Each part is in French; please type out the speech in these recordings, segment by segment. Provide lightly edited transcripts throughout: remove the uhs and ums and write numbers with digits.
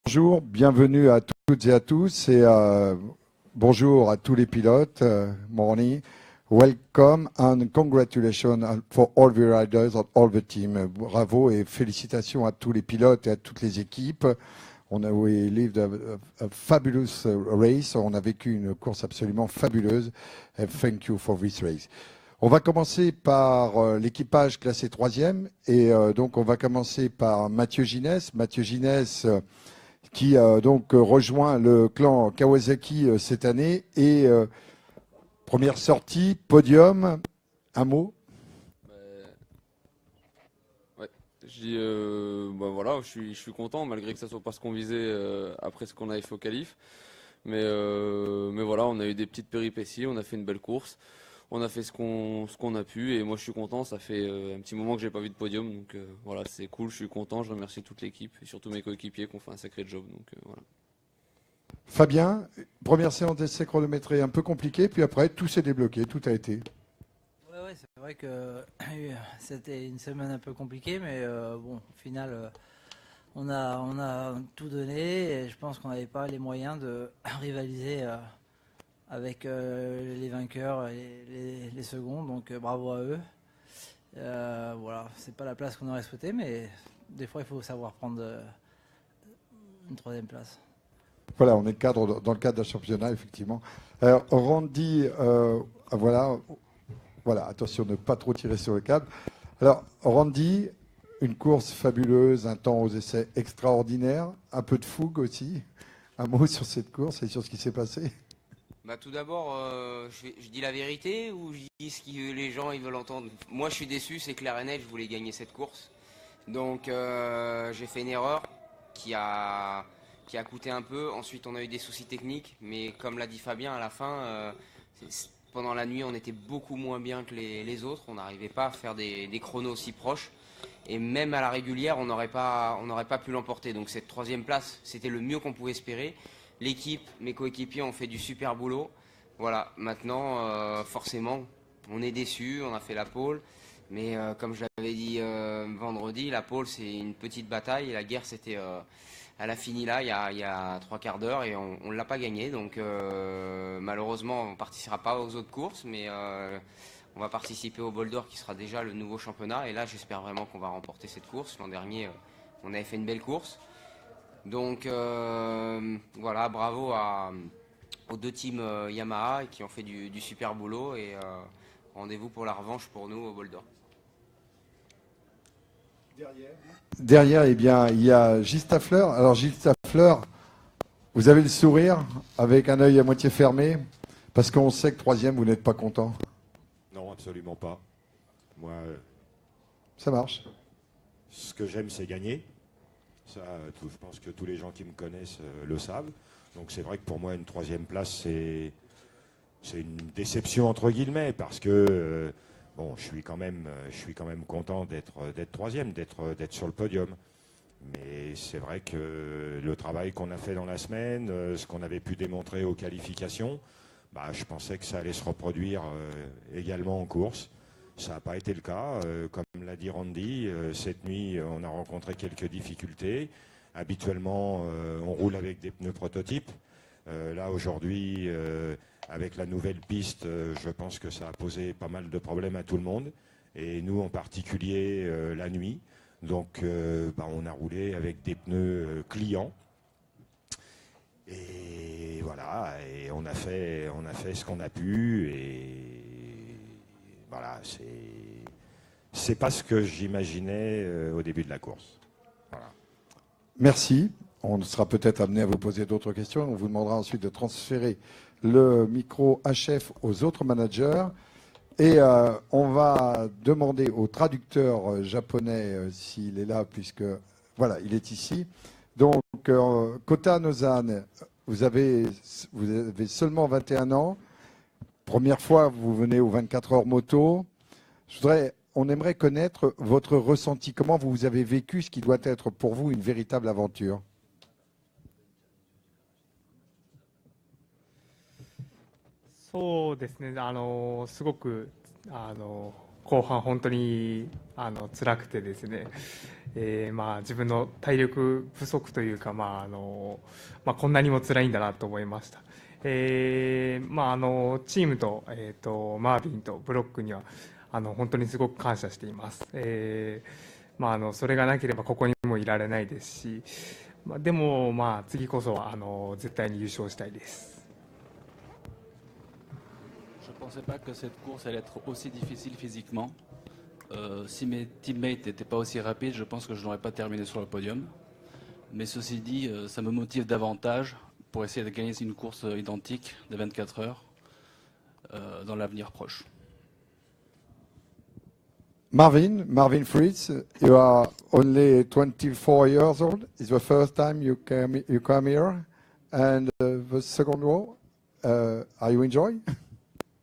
Bonjour, bienvenue à toutes et à tous et bonjour à tous les pilotes. Morning, welcome and congratulations for all the riders and all the team. Bravo et félicitations à tous les pilotes et à toutes les équipes. We lived a fabulous race. On a vécu une course absolument fabuleuse. And thank you for this race. On va commencer par l'équipage classé 3e et donc on va commencer par Mathieu Ginès. Mathieu Ginès qui donc rejoint le clan Kawasaki cette année et première sortie, podium, un mot. Ouais, je dis, voilà, je suis content malgré que ça soit pas ce qu'on visait après ce qu'on avait fait au qualif. Mais voilà, on a eu des petites péripéties, on a fait une belle course, on a fait ce qu'on a pu et moi je suis content. Ça fait un petit moment que j'ai pas vu de podium, donc voilà, c'est cool, je suis content. Je remercie toute l'équipe et surtout mes coéquipiers qui ont fait un sacré job. Donc voilà. Fabien, première séance d'essai chronométrée un peu compliquée, puis après tout s'est débloqué, tout a été. Ouais, c'est vrai que c'était une semaine un peu compliquée, mais bon, au final, on a tout donné et je pense qu'on n'avait pas les moyens de rivaliser avec les vainqueurs et les seconds, donc bravo à eux. Voilà, c'est pas la place qu'on aurait souhaité, mais des fois il faut savoir prendre une 3e place. Voilà, on est dans le cadre d'un championnat, effectivement. Alors, Randy, voilà, attention de ne pas trop tirer sur le câble. Alors, Randy, une course fabuleuse, un temps aux essais extraordinaire, un peu de fougue aussi. Un mot sur cette course et sur ce qui s'est passé. Tout d'abord, je dis la vérité ou je dis ce que les gens ils veulent entendre. Moi, je suis déçu, c'est clair et net, je voulais gagner cette course. Donc, j'ai fait une erreur qui a coûté un peu. Ensuite, on a eu des soucis techniques, mais comme l'a dit Fabien, à la fin, pendant la nuit, on était beaucoup moins bien que les autres. On n'arrivait pas à faire des chronos aussi proches. Et même à la régulière, on n'aurait pas pu l'emporter. Donc, cette 3e place, c'était le mieux qu'on pouvait espérer. L'équipe, mes coéquipiers ont fait du super boulot. Voilà, maintenant, forcément, on est déçus, on a fait la pole. Mais comme je l'avais dit vendredi, la pole, c'est une petite bataille. Et la guerre, c'était, elle a fini là, il y a 3/4 d'heure et on ne l'a pas gagnée. Donc, malheureusement, on ne participera pas aux autres courses. Mais on va participer au Boulder, qui sera déjà le nouveau championnat. Et là, j'espère vraiment qu'on va remporter cette course. L'an dernier, on avait fait une belle course. Donc voilà, bravo aux 2 teams Yamaha qui ont fait du super boulot et rendez-vous pour la revanche pour nous au Boulder. Derrière, eh bien, il y a Gilles Staffler. Alors, Gilles Staffler, vous avez le sourire avec un œil à moitié fermé parce qu'on sait que 3e, vous n'êtes pas content. Non, absolument pas. Moi, Ça marche. ce que j'aime, c'est gagner. Ça, je pense que tous les gens qui me connaissent le savent. Donc c'est vrai que pour moi, une 3e place, c'est une déception entre guillemets, parce que bon, je suis quand même content d'être 3e, d'être sur le podium. Mais c'est vrai que le travail qu'on a fait dans la semaine, ce qu'on avait pu démontrer aux qualifications, je pensais que ça allait se reproduire également en course. Ça n'a pas été le cas. Comme l'a dit Randy, cette nuit, on a rencontré quelques difficultés. Habituellement, on roule avec des pneus prototypes. Là, aujourd'hui, avec la nouvelle piste, je pense que ça a posé pas mal de problèmes à tout le monde. Et nous, en particulier, la nuit. Donc, on a roulé avec des pneus clients. Et voilà, et on a fait ce qu'on a pu. Et voilà, c'est pas ce que j'imaginais au début de la course. Voilà. Merci. On sera peut-être amené à vous poser d'autres questions. On vous demandera ensuite de transférer le micro HF aux autres managers. Et on va demander au traducteur japonais s'il est là, puisque voilà, il est ici. Donc, Kota Nozan, vous avez seulement 21 ans. Première fois, vous venez aux 24 heures moto. On aimerait connaître votre ressenti. Comment vous avez vécu ce qui doit être pour vous une véritable aventure?そうですね、すごく後半本当に辛くてですね、自分の体力不足というか、こんなにも辛いんだなと思いました。チームと、マービンとブロックには本当にすごく感謝しています。それがなければここにもいられないですし、でも次こそは絶対に優勝したいです。Je ne pensais pas que cette course allait être aussi difficile physiquement. Si mes teammates n'étaient pas aussi rapides, je pense que je n'aurais pas terminé sur le podium. Mais ceci dit, ça me motive davantage pour essayer de gagner une course identique de 24 heures dans l'avenir proche. Marvin Fritz, you are only 24 years old. It's the first time you come here, and the second row. Are you enjoying?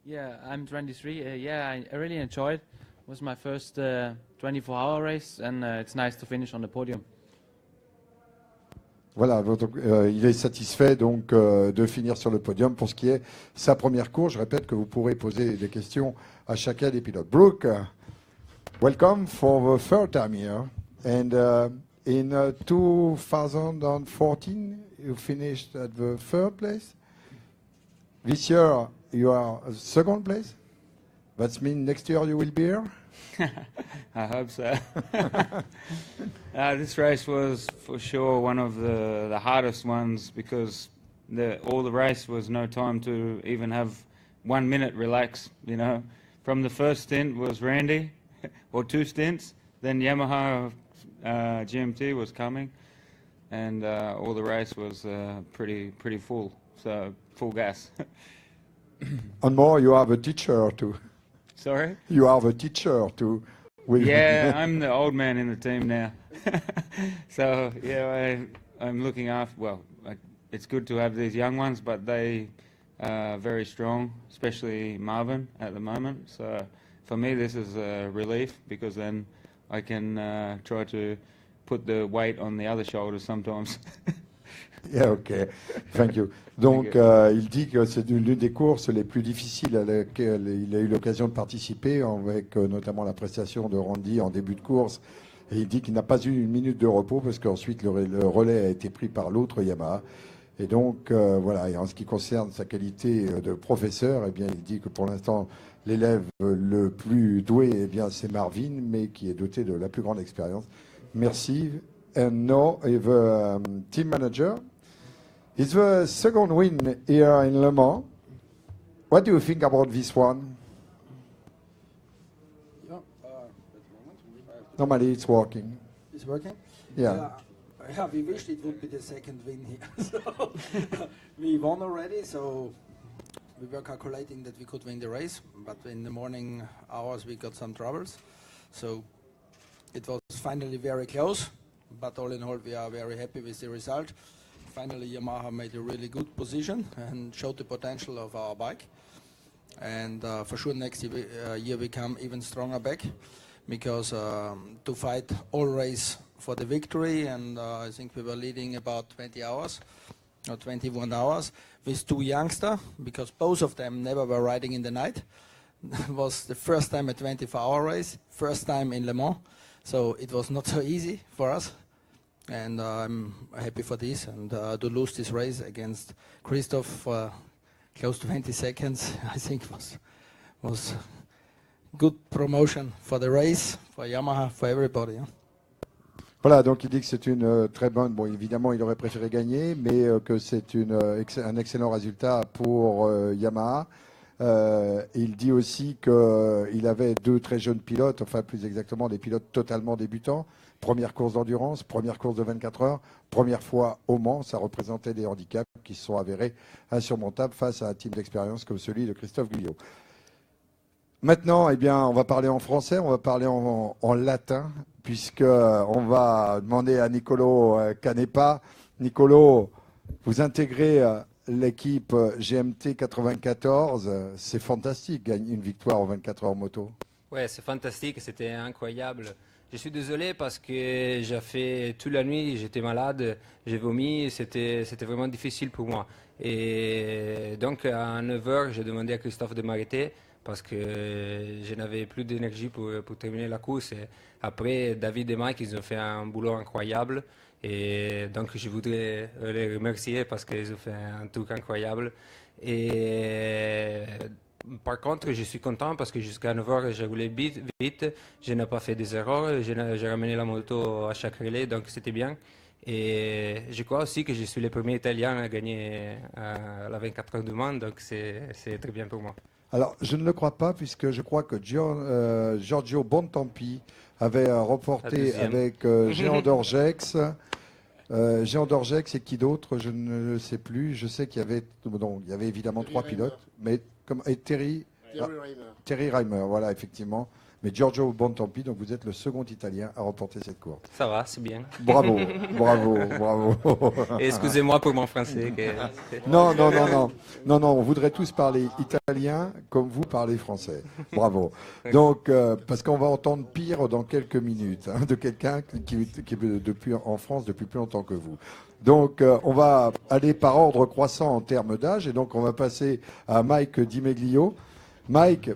Yeah, I'm 23. I really enjoyed. It was my first 24-hour race, and it's nice to finish on the podium. Voilà, donc, il est satisfait donc de finir sur le podium pour ce qui est sa première course. Je répète que vous pourrez poser des questions à chacun des pilotes. Brooke, welcome for the third time here. And in 2014, you finished at the third place. This year, you are second place. That means next year you will be here? I hope so. This race was for sure one of the hardest ones because all the race was no time to even have 1 minute relax, you know. From the first stint was Randy, or 2 stints, then Yamaha GMT was coming, and all the race was pretty full, so full gas. And more, you have a teacher too. Sorry? You are the teacher too. Yeah, I'm the old man in the team now. So, yeah, I'm looking after, well, it's good to have these young ones, but they are very strong, especially Marvin at the moment. So, for me, this is a relief because then I can try to put the weight on the other shoulders sometimes. Yeah, okay. Thank you. Donc, il dit que c'est l'une des courses les plus difficiles à laquelle il a eu l'occasion de participer, avec notamment la prestation de Randy en début de course. Et il dit qu'il n'a pas eu 1 minute de repos parce qu'ensuite le relais a été pris par l'autre Yamaha. Et donc, voilà. Et en ce qui concerne sa qualité de professeur, eh bien, il dit que pour l'instant, l'élève le plus doué, eh bien, c'est Marvin, mais qui est doté de la plus grande expérience. Merci. And now, the team manager. It's the second win here in Le Mans. What do you think about this one? Yeah, Normally it's working. It's working? Yeah. Yeah, we wished it would be the second win here. So, we won already, so we were calculating that we could win the race, but in the morning hours we got some troubles. So it was finally very close, but all in all we are very happy with the result. Finally, Yamaha made a really good position and showed the potential of our bike. And for sure next year we come even stronger back because to fight all race for the victory, and I think we were leading about 20 hours or 21 hours with 2 youngsters because both of them never were riding in the night. It was the first time a 24-hour race, first time in Le Mans, so it was not so easy for us. And I'm happy for this, and to lose this race against Christoph for close to 20 seconds, I think was good promotion for the race, for Yamaha, for everybody. Hein. Voilà, donc il dit que c'est une très bonne. Bon, évidemment, il aurait préféré gagner, mais que c'est un excellent résultat pour Yamaha. Il dit aussi qu'il avait 2 très jeunes pilotes, enfin plus exactement des pilotes totalement débutants. Première course d'endurance, première course de 24 heures, première fois au Mans, ça représentait des handicaps qui se sont avérés insurmontables face à un team d'expérience comme celui de Christophe Guyot. Maintenant, eh bien, on va parler en français, on va parler en latin, puisqu'on va demander à Nicolo Canepa. Nicolo, vous intégrez l'équipe GMT 94, c'est fantastique, gagner une victoire en 24 heures moto. Ouais, c'est fantastique, c'était incroyable. Je suis désolé parce que j'ai fait toute la nuit, j'étais malade, j'ai vomi, c'était vraiment difficile pour moi. Et donc à 9h, j'ai demandé à Christophe de m'arrêter parce que je n'avais plus d'énergie pour terminer la course. Et après, David et Mike, ils ont fait un boulot incroyable. Et donc, je voudrais les remercier parce qu'ils ont fait un truc incroyable. Et par contre, je suis content parce que jusqu'à 9h, j'ai roulé vite. Je n'ai pas fait des erreurs. J'ai ramené la moto à chaque relais, donc c'était bien. Et je crois aussi que je suis le premier Italien à gagner la 24 heures du Mans, donc c'est très bien pour moi. Alors, je ne le crois pas, puisque je crois que Giorgio Bontempi avait remporté avec Jean Dorgex. Jean Dorgex et qui d'autre, je ne le sais plus. Je sais qu'il y avait, il y avait évidemment trois pilotes, mais et Terry Reimer, voilà, effectivement. Mais Giorgio Bontempi, donc vous êtes le second Italien à remporter cette course. Ça va, c'est bien. Bravo, bravo. Et excusez-moi pour mon français. Non, on voudrait tous parler italien comme vous parlez français. Bravo. Donc, parce qu'on va entendre pire dans quelques minutes, de quelqu'un qui est en France depuis plus longtemps que vous. Donc, on va aller par ordre croissant en termes d'âge, et donc on va passer à Mike Dimeglio. Mike,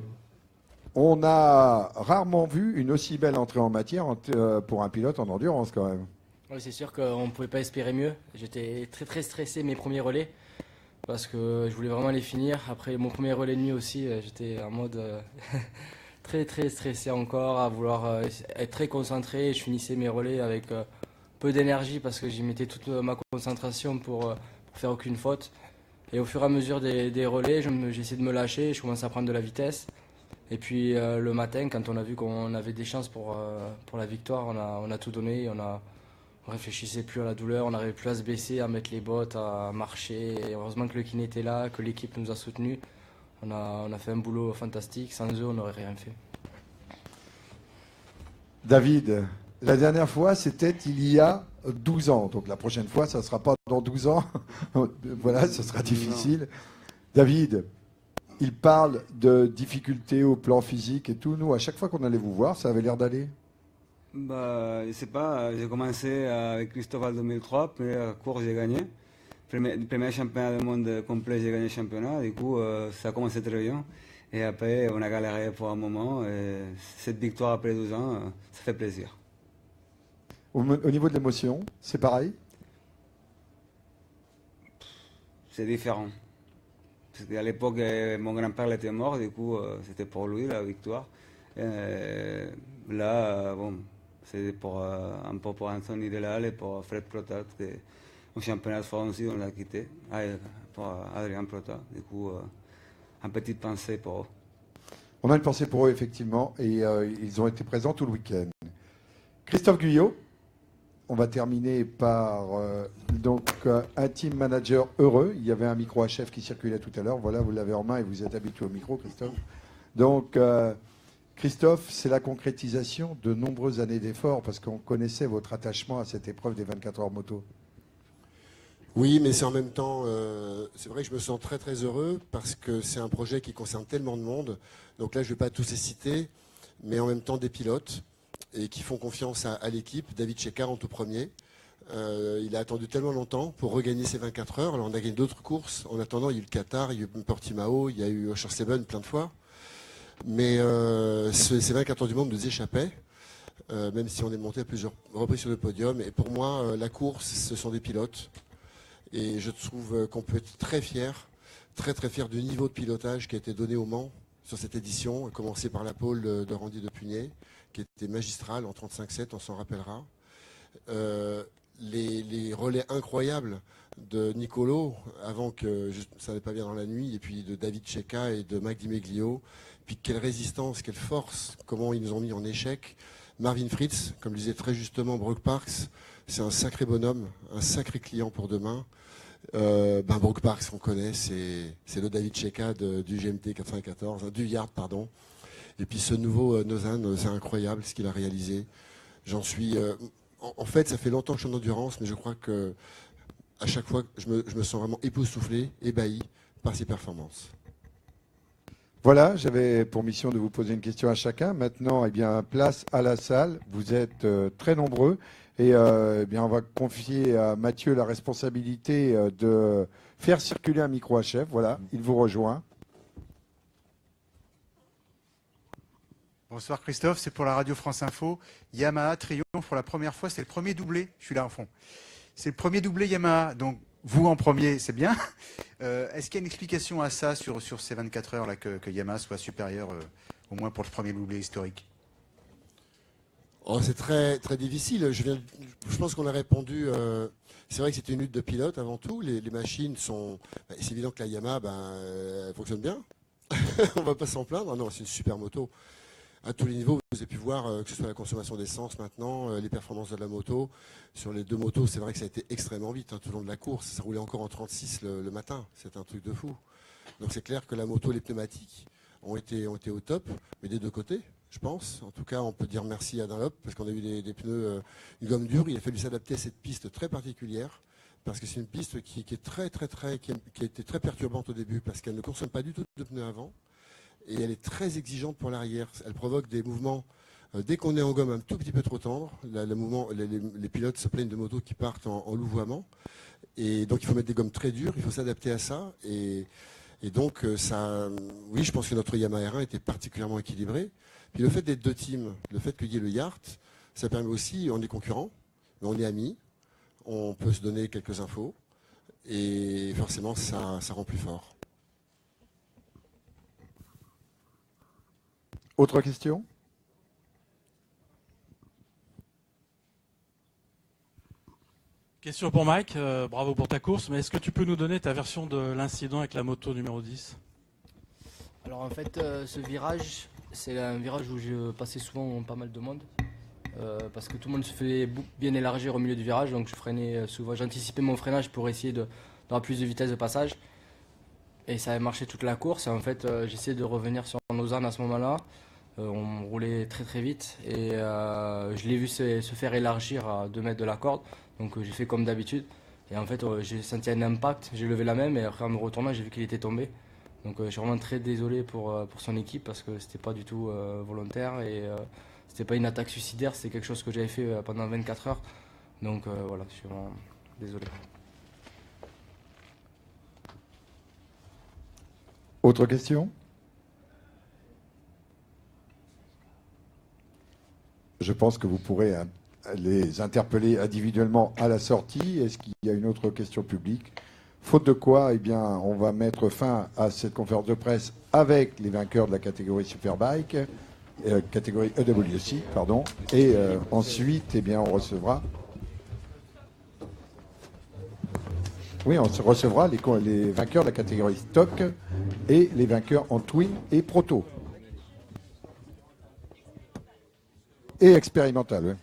on a rarement vu une aussi belle entrée en matière pour un pilote en endurance quand même. Oui, c'est sûr qu'on ne pouvait pas espérer mieux. J'étais très stressé mes premiers relais parce que je voulais vraiment les finir. Après mon premier relais de nuit aussi, j'étais en mode très stressé encore, à vouloir être très concentré. Je finissais mes relais avec peu d'énergie parce que j'y mettais toute ma concentration pour faire aucune faute. Et au fur et à mesure des relais, j'essayais de me lâcher, je commençais à prendre de la vitesse. Et puis le matin, quand on a vu qu'on avait des chances pour la victoire, on a tout donné. On réfléchissait plus à la douleur, on n'arrivait plus à se baisser, à mettre les bottes, à marcher. Et heureusement que le kiné était là, que l'équipe nous a soutenus. On a fait un boulot fantastique. Sans eux, on n'aurait rien fait. David, la dernière fois, c'était il y a 12 ans. Donc la prochaine fois, ça ne sera pas dans 12 ans. Voilà, ce sera difficile. Non. David, il parle de difficultés au plan physique et tout. Nous, à chaque fois qu'on allait vous voir, ça avait l'air d'aller. Je ne sais pas, j'ai commencé avec Christophe en 2003, première course j'ai gagné. Premier championnat du monde complet, j'ai gagné le championnat. Du coup, ça a commencé très bien. Et après, on a galéré pour un moment. Et cette victoire après 12 ans, ça fait plaisir. Au niveau de l'émotion, c'est pareil? C'est différent. Parce qu'à l'époque, mon grand-père était mort, du coup, c'était pour lui la victoire. Là, bon, c'est un peu pour Anthony Delal et pour Fred Prota, qui au championnat de France aussi, on l'a quitté, pour Adrien Prota. Du coup, une petite pensée pour eux. On a une pensée pour eux, effectivement, et ils ont été présents tout le week-end. Christophe Guyot, on va terminer par un team manager heureux. Il y avait un micro HF qui circulait tout à l'heure. Voilà, vous l'avez en main et vous êtes habitué au micro, Christophe. Donc, Christophe, c'est la concrétisation de nombreuses années d'efforts parce qu'on connaissait votre attachement à cette épreuve des 24 heures moto. Oui, mais c'est en même temps, c'est vrai que je me sens très heureux parce que c'est un projet qui concerne tellement de monde. Donc là, je ne vais pas tous les citer, mais en même temps des pilotes et qui font confiance à l'équipe. David Checa en tout premier. Il a attendu tellement longtemps pour regagner ses 24 heures. Alors on a gagné d'autres courses. En attendant, il y a eu le Qatar, il y a eu Portimao, il y a eu Oschersleben plein de fois. Mais ces 24 heures du monde nous échappaient, même si on est monté à plusieurs reprises sur le podium. Et pour moi, la course, ce sont des pilotes. Et je trouve qu'on peut être très fier du niveau de pilotage qui a été donné au Mans sur cette édition, à commencer par la pole de Randy Depugné, qui était magistrale en 35-7, on s'en rappellera. Les relais incroyables de Nicolo, avant que ça n'allait pas bien dans la nuit, et puis de David Checa et de Mike Dimeglio. Puis quelle résistance, quelle force, comment ils nous ont mis en échec. Marvin Fritz, comme le disait très justement Brooke Parks, c'est un sacré bonhomme, un sacré client pour demain. Brooke Parks, on connaît, c'est le David Checa du GMT 94, du Yard, pardon. Et puis ce nouveau Nozan, c'est incroyable ce qu'il a réalisé. J'en suis... en fait, ça fait longtemps que je suis en endurance, mais je crois que à chaque fois, je me sens vraiment époustouflé, ébahi par ses performances. Voilà, j'avais pour mission de vous poser une question à chacun. Maintenant, place à la salle. Vous êtes très nombreux. Et on va confier à Mathieu la responsabilité de faire circuler un micro HF. Voilà, il vous rejoint. Bonsoir Christophe, c'est pour la radio France Info. Yamaha triomphe pour la première fois, c'est le premier doublé, je suis là en fond. C'est le premier doublé Yamaha, donc vous en premier, c'est bien. Est-ce qu'il y a une explication à ça sur ces 24 heures là, que Yamaha soit supérieur, au moins pour le premier doublé historique? Oh, c'est très, très difficile. Je pense qu'on a répondu. C'est vrai que c'était une lutte de pilote avant tout. Les machines sont. C'est évident que la Yamaha, elle fonctionne bien. On va pas s'en plaindre. Ah non, c'est une super moto. À tous les niveaux, vous avez pu voir que ce soit la consommation d'essence maintenant, les performances de la moto. Sur les deux motos, c'est vrai que ça a été extrêmement vite tout au long de la course. Ça roulait encore en 36 le matin. C'est un truc de fou. Donc c'est clair que la moto, les pneumatiques ont été au top, mais des deux côtés, je pense. En tout cas, on peut dire merci à Dunlop parce qu'on a eu des pneus, une gomme dure. Il a fallu s'adapter à cette piste très particulière parce que c'est une piste qui est qui a été très perturbante au début parce qu'elle ne consomme pas du tout de pneus avant et elle est très exigeante pour l'arrière. Elle provoque des mouvements. Dès qu'on est en gomme un tout petit peu trop tendre, les pilotes se plaignent de motos qui partent en louvoiement. Et donc il faut mettre des gommes très dures, il faut s'adapter à ça. Et donc oui, je pense que notre Yamaha R1 était particulièrement équilibré. Puis le fait d'être deux teams, le fait qu'il y ait le Yacht, ça permet aussi, on est concurrents, mais on est amis, on peut se donner quelques infos. Et forcément, ça rend plus fort. Autre question? Question pour Mike, bravo pour ta course, mais est-ce que tu peux nous donner ta version de l'incident avec la moto numéro 10? Alors en fait, ce virage, c'est un virage où je passais souvent pas mal de monde, parce que tout le monde se fait bien élargir au milieu du virage, donc je freinais souvent, j'anticipais mon freinage pour essayer d'avoir plus de vitesse de passage, et ça avait marché toute la course, et en fait j'essayais de revenir sur Lausanne à ce moment-là, on roulait très très vite, et je l'ai vu se faire élargir à 2 mètres de la corde. Donc j'ai fait comme d'habitude et en fait j'ai senti un impact, j'ai levé la main mais après en me retournant j'ai vu qu'il était tombé. Donc je suis vraiment très désolé pour son équipe parce que c'était pas du tout volontaire et c'était pas une attaque suicidaire, c'est quelque chose que j'avais fait pendant 24 heures. Donc voilà, je suis vraiment désolé. Autre question? Je pense que vous pourrez les interpeller individuellement à la sortie. Est-ce qu'il y a une autre question publique? Faute de quoi, eh bien, on va mettre fin à cette conférence de presse avec les vainqueurs de la catégorie Superbike, catégorie EWC, pardon. Et ensuite, eh bien, on recevra... Oui, on recevra les vainqueurs de la catégorie Stock et les vainqueurs en Twin et Proto. Et expérimental, oui.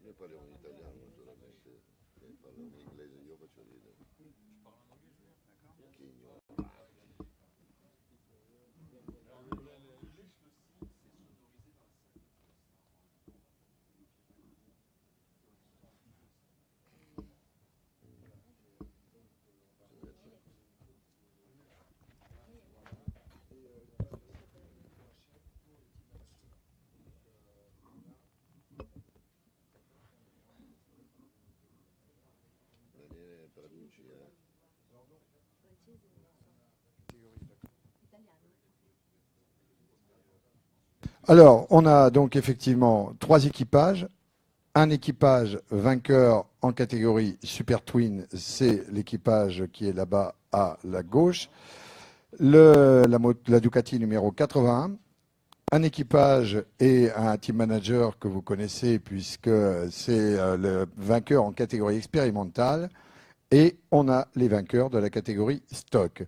Noi parliamo in italiano naturalmente, parliamo in inglese, io faccio ridere. Chigno. Daniele traduci, Alors, on a donc effectivement 3 équipages. Un équipage vainqueur en catégorie Super Twin, c'est l'équipage qui est là-bas à la gauche. La Ducati numéro 81. Un équipage et un team manager que vous connaissez puisque c'est le vainqueur en catégorie expérimentale. Et on a les vainqueurs de la catégorie stock.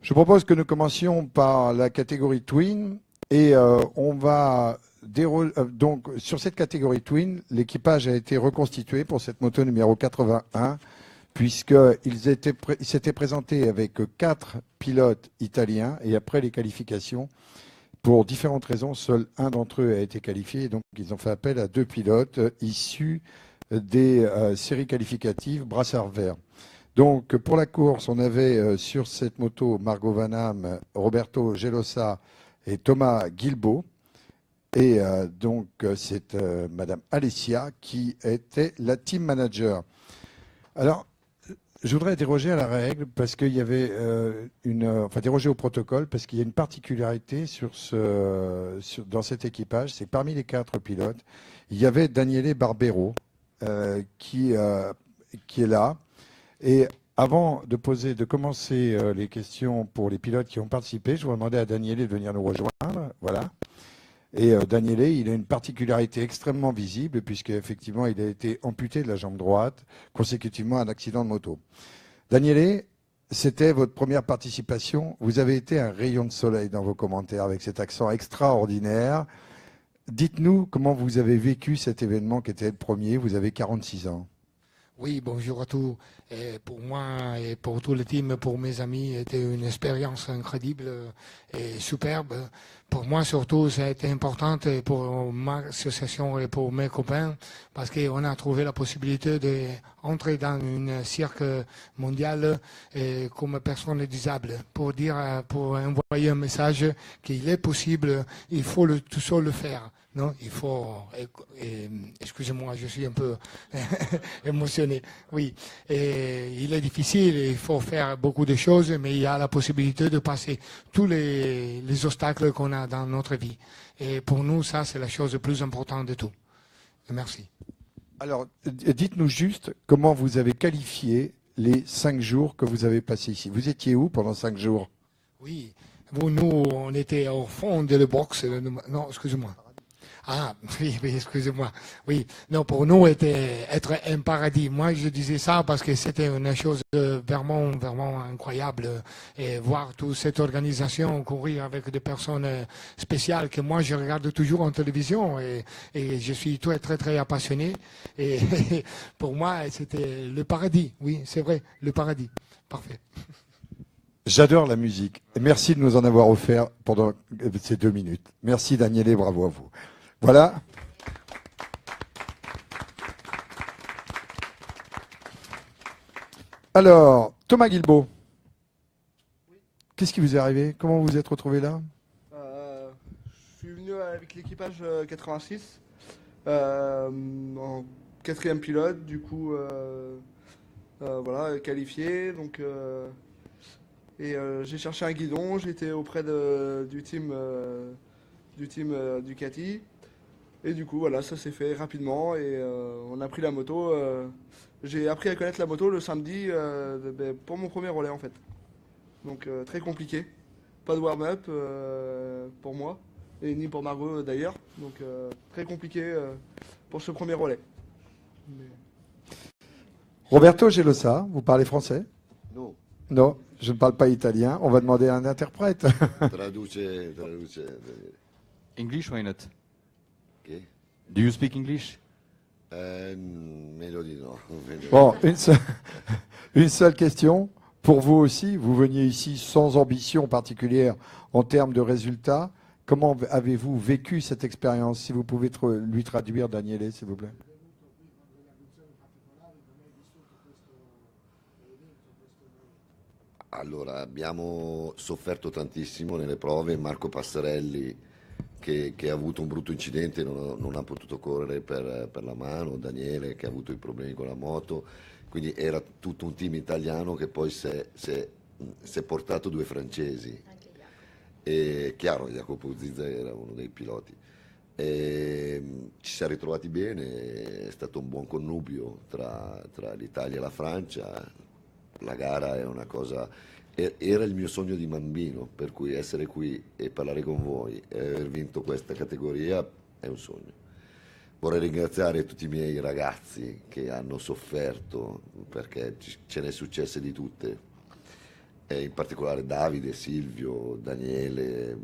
Je propose que nous commencions par la catégorie Twin. Et on va donc sur cette catégorie Twin, l'équipage a été reconstitué pour cette moto numéro 81, puisqu'ils s'étaient présentés avec 4 pilotes italiens et après les qualifications, pour différentes raisons, seul un d'entre eux a été qualifié. Et donc ils ont fait appel à 2 pilotes issus des séries qualificatives brassard vert. Donc pour la course, on avait sur cette moto Margot Vanham, Roberto Gelosa et Thomas Guilbault. Et donc, c'est Madame Alessia qui était la team manager. Alors, je voudrais déroger à la règle parce qu'il y avait déroger au protocole parce qu'il y a une particularité dans cet équipage. C'est parmi les 4 pilotes, il y avait Daniele Barbero qui est là. Et avant de commencer les questions pour les pilotes qui ont participé, je vais demander à Daniele de venir nous rejoindre. Voilà. Et Daniele, il a une particularité extrêmement visible puisqu'effectivement, il a été amputé de la jambe droite consécutivement à un accident de moto. Daniele, c'était votre première participation. Vous avez été un rayon de soleil dans vos commentaires avec cet accent extraordinaire. Dites-nous comment vous avez vécu cet événement qui était le premier. Vous avez 46 ans. Oui, bonjour à tous. Et pour moi et pour tout le team, pour mes amis, c'était une expérience incroyable et superbe. Pour moi surtout, ça a été important pour ma association et pour mes copains parce qu'on a trouvé la possibilité d'entrer dans une cirque mondiale comme personne disable pour envoyer un message qu'il est possible, il faut tout seul le faire. Non, il faut. Excusez-moi, je suis un peu émotionné. Oui, et il est difficile, il faut faire beaucoup de choses, mais il y a la possibilité de passer tous les obstacles qu'on a dans notre vie. Et pour nous, ça, c'est la chose la plus importante de tout. Merci. Alors, dites-nous juste comment vous avez qualifié les 5 jours que vous avez passés ici. Vous étiez où pendant 5 jours? Oui, nous, on était au fond de la boxe. Non, excusez-moi. Ah, oui, excusez-moi. Oui, non, pour nous, être un paradis. Moi, je disais ça parce que c'était une chose vraiment, vraiment incroyable. Et voir toute cette organisation courir avec des personnes spéciales que moi, je regarde toujours en télévision et je suis très, très, très passionné. Et pour moi, c'était le paradis. Oui, c'est vrai, le paradis. Parfait. J'adore la musique. Merci de nous en avoir offert pendant ces 2 minutes. Merci Daniele, bravo à vous. Voilà. Alors, Thomas Guilbault, qu'est-ce qui vous est arrivé? Comment vous vous êtes retrouvé là? Je suis venu avec l'équipage 86, en 4e pilote, du coup, voilà, qualifié. Donc, j'ai cherché un guidon, j'étais auprès du team Ducati. Et du coup, voilà, ça s'est fait rapidement et on a pris la moto. J'ai appris à connaître la moto le samedi pour mon premier relais en fait. Donc très compliqué. Pas de warm-up pour moi et ni pour Margot d'ailleurs. Donc très compliqué pour ce premier relais. Roberto Gelosa, vous parlez français? Non. Non, je ne parle pas italien. On va demander à un interprète. Traduce. English, why not? Okay. Do you speak English? Meglio di no. Bon, une seule question. Pour vous aussi, vous veniez ici sans ambition particulière en termes de résultats. Comment avez-vous vécu cette expérience? Si vous pouvez lui traduire, Daniele, s'il vous plaît. Allora, abbiamo sofferto tantissimo nelle prove. Marco Passarelli, che ha avuto un brutto incidente, non ha potuto correre per la mano, Daniele che ha avuto i problemi con la moto, quindi era tutto un team italiano che poi si è portato 2 francesi. E chiaro, Jacopo Zizza era uno dei piloti. Ci siamo ritrovati bene, è stato un buon connubio tra l'Italia e la Francia. La gara è una cosa, era il mio sogno di bambino, per cui essere qui e parlare con voi e aver vinto questa categoria è un sogno. Vorrei ringraziare tutti i miei ragazzi che hanno sofferto, perché ce n'è successe di tutte, e in particolare Davide, Silvio, Daniele.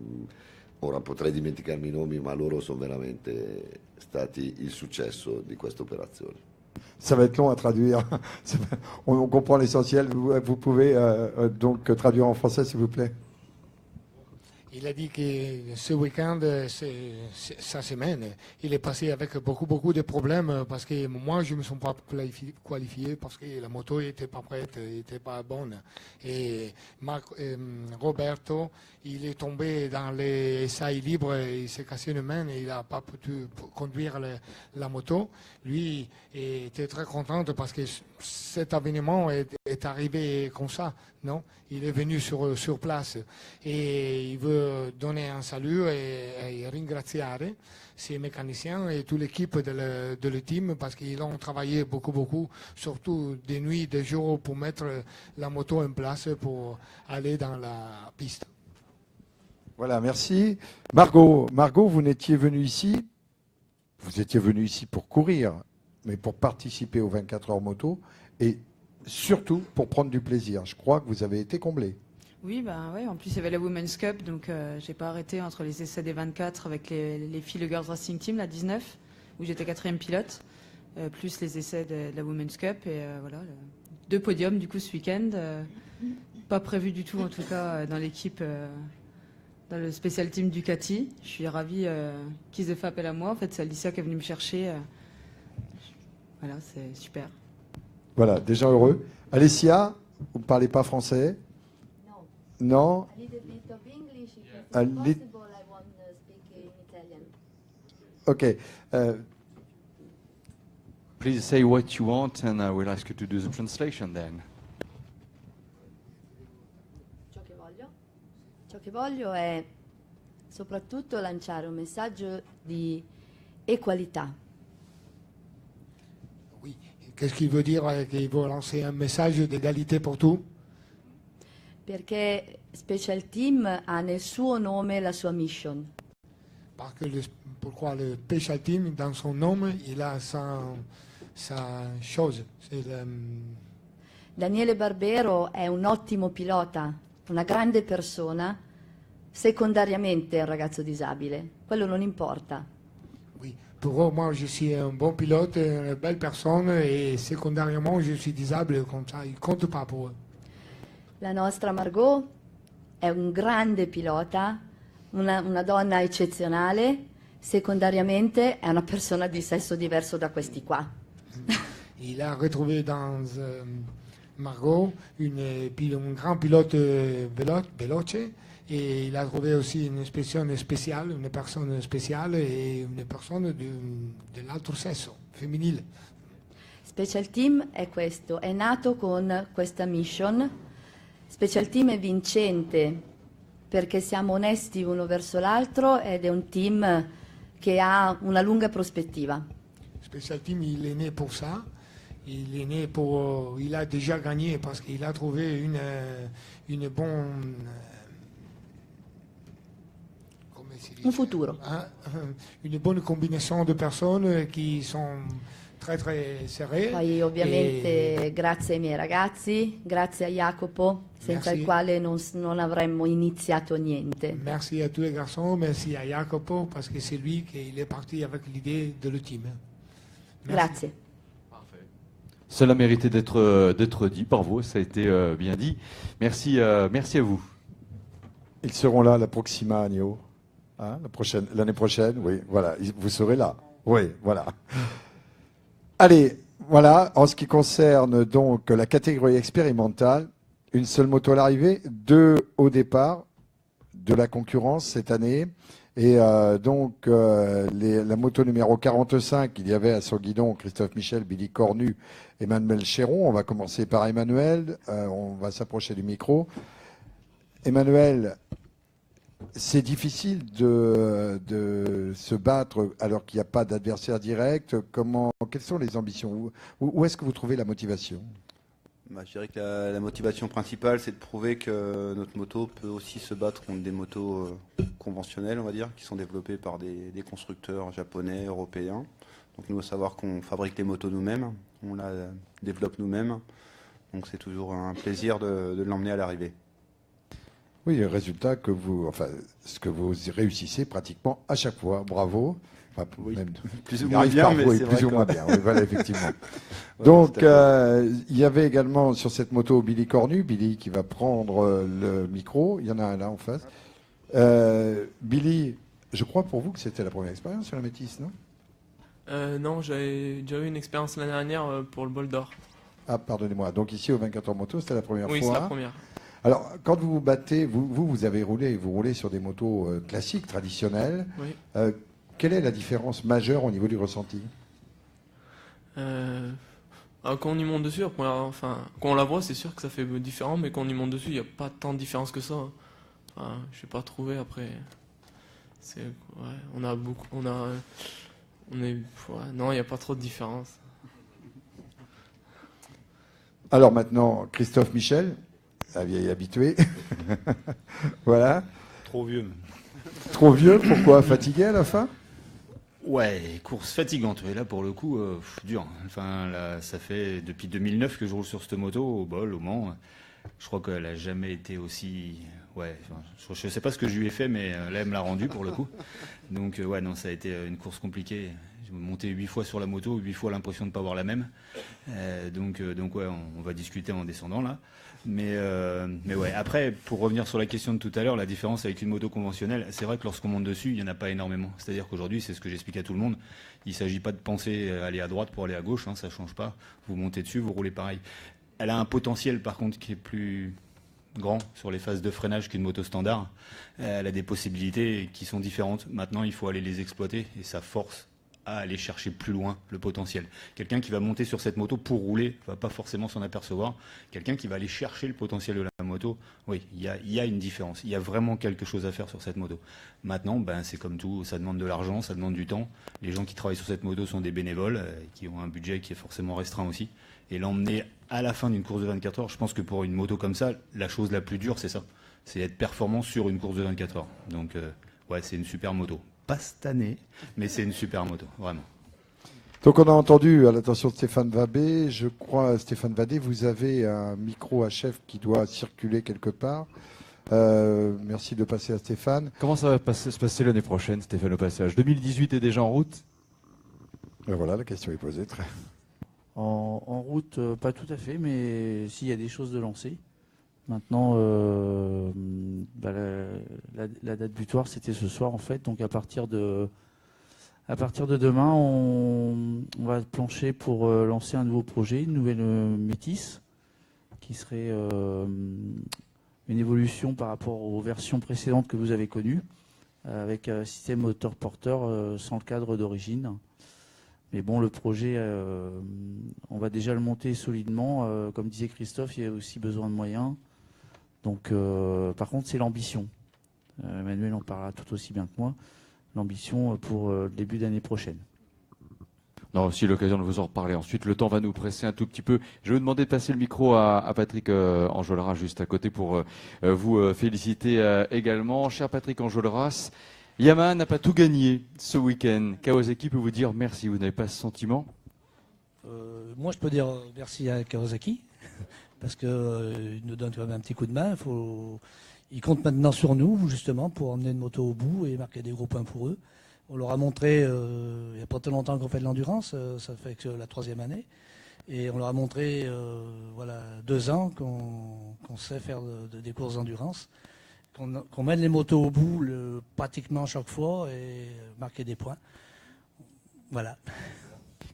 Ora potrei dimenticarmi i nomi, ma loro sono veramente stati il successo di questa operazione. Ça va être long à traduire. On comprend l'essentiel. Vous pouvez donc traduire en français, s'il vous plaît. Il a dit que ce week-end, sa semaine, il est passé avec beaucoup de problèmes parce que moi, je ne me suis pas qualifié parce que la moto n'était pas prête, n'était pas bonne. Et Roberto, il est tombé dans les essais libres, il s'est cassé une main et il n'a pas pu conduire la moto. Lui était très content parce que cet événement est arrivé comme ça, non? Il est venu sur place et il veut donner un salut et ringraziare ses mécaniciens et toute l'équipe de le team parce qu'ils ont travaillé beaucoup, surtout des nuits, des jours pour mettre la moto en place pour aller dans la piste. Voilà, merci. Margot, vous n'étiez venue ici, vous étiez venue ici pour courir, mais pour participer aux 24 heures moto et surtout pour prendre du plaisir. Je crois que vous avez été comblé. Oui, ouais, en plus il y avait la Women's Cup, donc j'ai pas arrêté entre les essais des 24 avec les filles, le Girls Racing Team, la 19, où j'étais 4e pilote, plus les essais de la Women's Cup, et voilà, 2 podiums du coup ce week-end, pas prévu du tout en tout cas dans l'équipe, dans le spécial team Ducati. Je suis ravie qu'ils aient fait appel à moi, en fait c'est Alicia qui est venue me chercher, voilà, c'est super. Voilà, des gens heureux. Alicia, vous ne parlez pas français? Non. A little bit of English, if it's A possible, lit- I won't speak in Italian. Okay. Please say what you want and I will ask you to do the translation then. Ciò che voglio è soprattutto lanciare un messaggio di equalità. Qu'est-ce qu'il veut dire qu'il veut lancer un message d'égalité pour tout? Perché Special Team ha nel suo nome la sua mission. Parce que pourquoi le Special Team, dans son nom, il a sa chose. Daniele Barbero è un ottimo pilota, una grande persona, secondariamente è un ragazzo disabile. Quello non importa. Pour eux, moi, je suis un bon pilote, une belle personne, et secondairement, je suis disable, comme ça, il ne compte pas pour eux. La nostra Margot è un grande pilota, una donna eccezionale, secondariamente è una persona di sesso diverso da questi qua. Il a retrouvé dans Margot un grand pilote veloce, et il a trouvé aussi une personne spéciale et une personne de l'altro sesso, femminile. Special Team è questo, è nato con questa mission. Special Team è vincente perché siamo onesti uno verso l'altro ed è un team che ha una lunga prospettiva. Special Team, il est né pour ça. Il est né pour, il a déjà gagné parce qu'il a trouvé une bonne, un futuro. Une bonne combinaison de personnes qui sont très serrées. Poi ovviamente grazie ai miei ragazzi, grazie a Jacopo, senza Merci. il quale non avremmo iniziato niente. Merci à tous les garçons, merci à Jacopo parce que c'est lui qui est parti avec l'idée de le team. Grazie. Cela méritait d'être dit. Bravo, ça a été bien dit. Merci, merci à vous. Ils seront là à la Proxima Agno. Hein, l'année prochaine, oui, voilà. Vous serez là. Oui, voilà. Allez, voilà. En ce qui concerne donc la catégorie expérimentale, une seule moto à l'arrivée, 2 au départ de la concurrence cette année. Et donc, la moto numéro 45, il y avait à son guidon Christophe Michel, Billy Cornu, Emmanuel Chéron. On va commencer par Emmanuel. On va s'approcher du micro. Emmanuel, c'est difficile de se battre alors qu'il n'y a pas d'adversaire direct. Quelles sont les ambitions? Où est-ce que vous trouvez la motivation? Je dirais que la motivation principale, c'est de prouver que notre moto peut aussi se battre contre des motos conventionnelles, on va dire, qui sont développées par des constructeurs japonais, européens. Donc nous, à savoir qu'on fabrique les motos nous-mêmes, on la développe nous-mêmes. Donc c'est toujours un plaisir de l'emmener à l'arrivée. Oui, le résultat ce que vous réussissez pratiquement à chaque fois. Bravo. Enfin, oui, même, plus ou moins bien, mais oui, c'est plus vrai ou moins que... bien. Oui, voilà, effectivement. Ouais, donc, il y avait également sur cette moto Billy Cornu, Billy qui va prendre le micro. Il y en a un là en face. Billy, je crois pour vous que c'était la première expérience sur la Métis, non? Non, j'avais déjà eu une expérience l'année dernière pour le bol d'or. Ah, pardonnez-moi. Donc ici au 24 heures moto, c'était la première fois. Oui, c'est la première. Alors, quand vous vous battez, vous avez vous roulez sur des motos classiques, traditionnelles. Oui. Quelle est la différence majeure au niveau du ressenti? Quand on y monte dessus, quand on la voit, c'est sûr que ça fait différent, mais quand on y monte dessus, il n'y a pas tant de différence que ça. Enfin, je n'ai pas trouvé après. Non, il n'y a pas trop de différence. Alors maintenant, Christophe Michel, un vieil habitué. Voilà. Trop vieux. Trop vieux, pourquoi? Fatigué à la fin? Ouais, course fatigante. Et là, pour le coup, dur. Enfin, là, ça fait depuis 2009 que je roule sur cette moto, au bol, au Mans. Je crois qu'elle n'a jamais été aussi... Ouais, je ne sais pas ce que je lui ai fait, mais là, elle me l'a rendu pour le coup. Donc, ouais, non, ça a été une course compliquée. J'ai monté 8 fois sur la moto, 8 fois l'impression de ne pas voir la même. Donc ouais, on va discuter en descendant là. Mais ouais, après, pour revenir sur la question de tout à l'heure, la différence avec une moto conventionnelle, c'est vrai que lorsqu'on monte dessus, il n'y en a pas énormément. C'est-à-dire qu'aujourd'hui, c'est ce que j'explique à tout le monde, il ne s'agit pas de penser aller à droite pour aller à gauche, hein, ça ne change pas. Vous montez dessus, vous roulez pareil. Elle a un potentiel par contre qui est plus grand sur les phases de freinage qu'une moto standard. Elle a des possibilités qui sont différentes. Maintenant, il faut aller les exploiter et ça force à aller chercher plus loin le potentiel. Quelqu'un qui va monter sur cette moto pour rouler va pas forcément s'en apercevoir. Quelqu'un qui va aller chercher le potentiel de la moto, oui, il y a une différence. Il y a vraiment quelque chose à faire sur cette moto. Maintenant, c'est comme tout, ça demande de l'argent, ça demande du temps. Les gens qui travaillent sur cette moto sont des bénévoles, qui ont un budget qui est forcément restreint aussi. Et l'emmener à la fin d'une course de 24 heures, je pense que pour une moto comme ça, la chose la plus dure, c'est ça. C'est être performant sur une course de 24 heures. Donc, ouais, c'est une super moto. Pas cette année, mais c'est une super moto, vraiment. Donc on a entendu à l'attention de Stéphane Vabé, je crois, Stéphane Vadé, vous avez un micro à chef qui doit circuler quelque part. Merci de passer à Stéphane. Comment ça va se passer l'année prochaine, Stéphane, au passage? 2018 est déjà en route? Voilà, la question est posée. En route, pas tout à fait, mais s'il y a des choses de lancer. Maintenant, la date butoir, c'était ce soir en fait. Donc à partir de demain, on va plancher pour lancer un nouveau projet, une nouvelle Métis, qui serait une évolution par rapport aux versions précédentes que vous avez connues, avec un système moteur-porteur sans le cadre d'origine. Mais bon, le projet, on va déjà le monter solidement. Comme disait Christophe, il y a aussi besoin de moyens. Donc, par contre, c'est l'ambition. Emmanuel en parlera tout aussi bien que moi. L'ambition pour le début d'année prochaine. On aura aussi l'occasion de vous en reparler ensuite. Le temps va nous presser un tout petit peu. Je vais vous demander de passer le micro à Patrick Enjolras juste à côté pour vous féliciter également. Cher Patrick Enjolras, Yamaha n'a pas tout gagné ce week-end. Kawasaki peut vous dire merci. Vous n'avez pas ce sentiment? Moi, je peux dire merci à Kawasaki. Parce qu'il nous donne quand même un petit coup de main. Il compte maintenant sur nous, justement, pour emmener une moto au bout et marquer des gros points pour eux. On leur a montré, il n'y a pas très longtemps qu'on fait de l'endurance, ça fait que la 3e année. Et on leur a montré, voilà, 2 ans qu'on sait faire des courses d'endurance, qu'on mène les motos au bout pratiquement chaque fois et marquer des points. Voilà.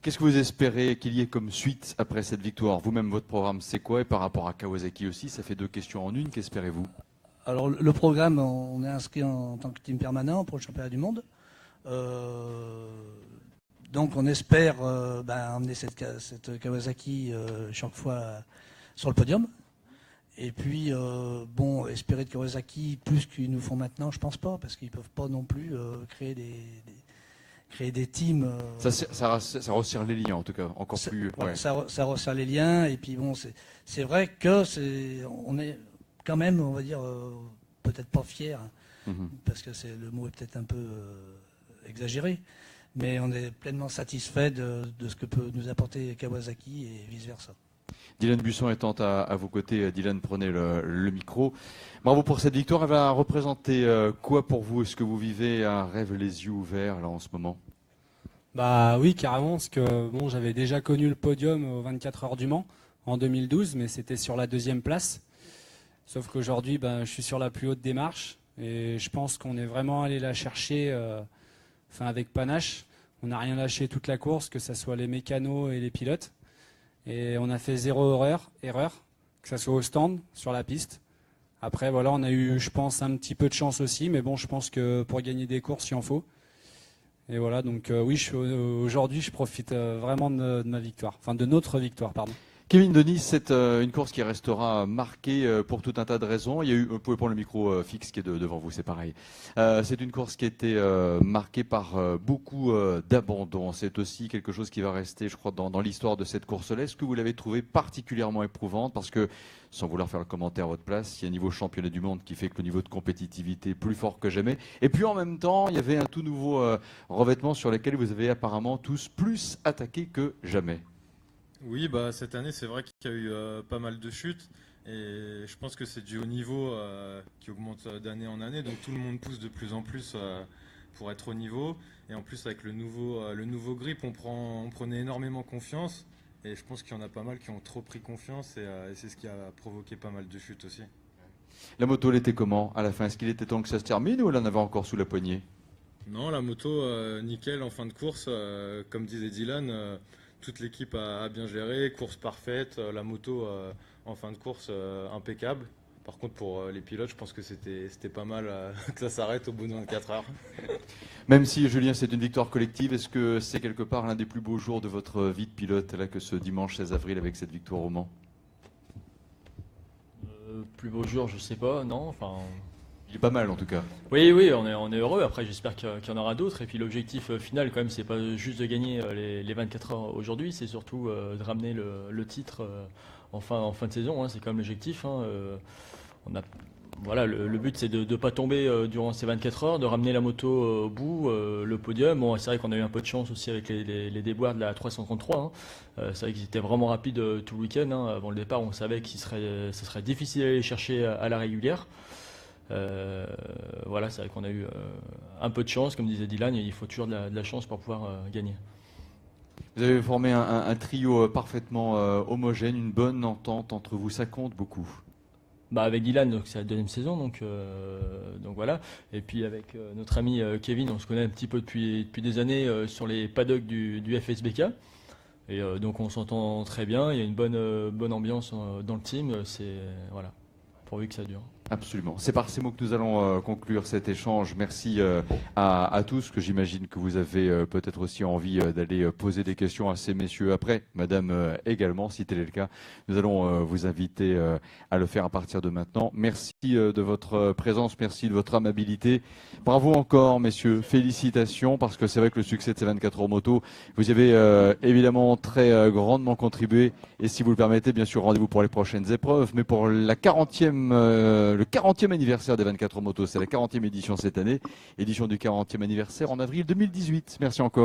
Qu'est-ce que vous espérez qu'il y ait comme suite après cette victoire? Vous-même, votre programme, c'est quoi? Et par rapport à Kawasaki aussi, ça fait 2 questions en une. Qu'espérez-vous? Alors, le programme, on est inscrit en tant que team permanent pour le championnat du monde. Donc, on espère emmener cette Kawasaki chaque fois sur le podium. Et puis, espérer de Kawasaki plus qu'ils nous font maintenant, je pense pas, parce qu'ils peuvent pas non plus créer des teams. Ça resserre les liens, en tout cas, encore plus. Voilà, Ouais. ça resserre les liens. Et puis, bon, c'est vrai que on est quand même, on va dire, peut-être pas fiers, parce que le mot est peut-être un peu exagéré, mais on est pleinement satisfait de ce que peut nous apporter Kawasaki et vice-versa. Dylan Buisson étant à vos côtés, Dylan, prenez le micro. Bravo pour cette victoire. Elle va représenter quoi pour vous? Est-ce que vous vivez un rêve les yeux ouverts là en ce moment? Bah oui, carrément, parce que bon, j'avais déjà connu le podium aux 24 heures du Mans en 2012, mais c'était sur la 2e place. Sauf qu'aujourd'hui, je suis sur la plus haute des marches et je pense qu'on est vraiment allé la chercher avec panache. On n'a rien lâché toute la course, que ce soit les mécanos et les pilotes. Et on a fait 0 erreur, que ce soit au stand, sur la piste. Après, voilà, on a eu, je pense, un petit peu de chance aussi, mais bon, je pense que pour gagner des courses, il en faut. Et voilà, donc oui, aujourd'hui, je profite vraiment de ma victoire, enfin de notre victoire, pardon. Kevin Denis, c'est une course qui restera marquée pour tout un tas de raisons. Il y a eu, vous pouvez prendre le micro fixe qui est devant vous, c'est pareil. C'est une course qui a été marquée par beaucoup d'abandon. C'est aussi quelque chose qui va rester, je crois, dans l'histoire de cette course-là. Est-ce que vous l'avez trouvée particulièrement éprouvante? Parce que, sans vouloir faire le commentaire à votre place, il y a un niveau championnat du monde qui fait que le niveau de compétitivité est plus fort que jamais. Et puis en même temps, il y avait un tout nouveau revêtement sur lequel vous avez apparemment tous plus attaqué que jamais. Oui, cette année, c'est vrai qu'il y a eu pas mal de chutes et je pense que c'est du haut niveau qui augmente d'année en année, donc tout le monde pousse de plus en plus pour être au niveau. Et en plus, avec le nouveau grip, on prenait énormément confiance et je pense qu'il y en a pas mal qui ont trop pris confiance et c'est ce qui a provoqué pas mal de chutes aussi. La moto, elle était comment à la fin? Est-ce qu'il était temps que ça se termine ou elle en avait encore sous la poignée? Non, la moto, nickel en fin de course, comme disait Dylan. Toute l'équipe a bien géré, course parfaite, la moto en fin de course impeccable. Par contre, pour les pilotes, je pense que c'était pas mal que ça s'arrête au bout de 24 heures. Même si, Julien, c'est une victoire collective, est-ce que c'est quelque part l'un des plus beaux jours de votre vie de pilote, là, que ce dimanche 16 avril avec cette victoire au Mans? Plus beau jour, je sais pas, non. Enfin, il est pas mal en tout cas. Oui, on est heureux. Après, j'espère qu'il y en aura d'autres. Et puis l'objectif final, quand même, c'est pas juste de gagner les 24 heures aujourd'hui, c'est surtout de ramener le titre en fin de saison. C'est quand même l'objectif. Voilà, le but, c'est de ne pas tomber durant ces 24 heures, de ramener la moto au bout, le podium. Bon, c'est vrai qu'on a eu un peu de chance aussi avec les déboires de la 333. C'est vrai qu'ils étaient vraiment rapides tout le week-end. Avant le départ, on savait que ce serait difficile d'aller les chercher à la régulière. Voilà, c'est vrai qu'on a eu un peu de chance, comme disait Dylan, il faut toujours de la chance pour pouvoir gagner. Vous avez formé un trio parfaitement homogène, une bonne entente entre vous, ça compte beaucoup. Avec Dylan, c'est la 2e saison, donc voilà. Et puis avec notre ami Kevin, on se connaît un petit peu depuis des années sur les paddocks du FSBK. Et donc on s'entend très bien, il y a une bonne ambiance dans le team, voilà, pourvu que ça dure. Absolument. C'est par ces mots que nous allons conclure cet échange. Merci à tous, que j'imagine que vous avez peut-être aussi envie d'aller poser des questions à ces messieurs après, madame également, si tel est le cas. Nous allons vous inviter à le faire à partir de maintenant. Merci de votre présence, merci de votre amabilité. Bravo encore, messieurs. Félicitations, parce que c'est vrai que le succès de ces 24 heures moto, vous y avez évidemment très grandement contribué. Et si vous le permettez, bien sûr, rendez-vous pour les prochaines épreuves, mais pour la 40e... le 40e anniversaire des 24 heures moto, c'est la 40e édition cette année, édition du 40e anniversaire en avril 2018. Merci encore.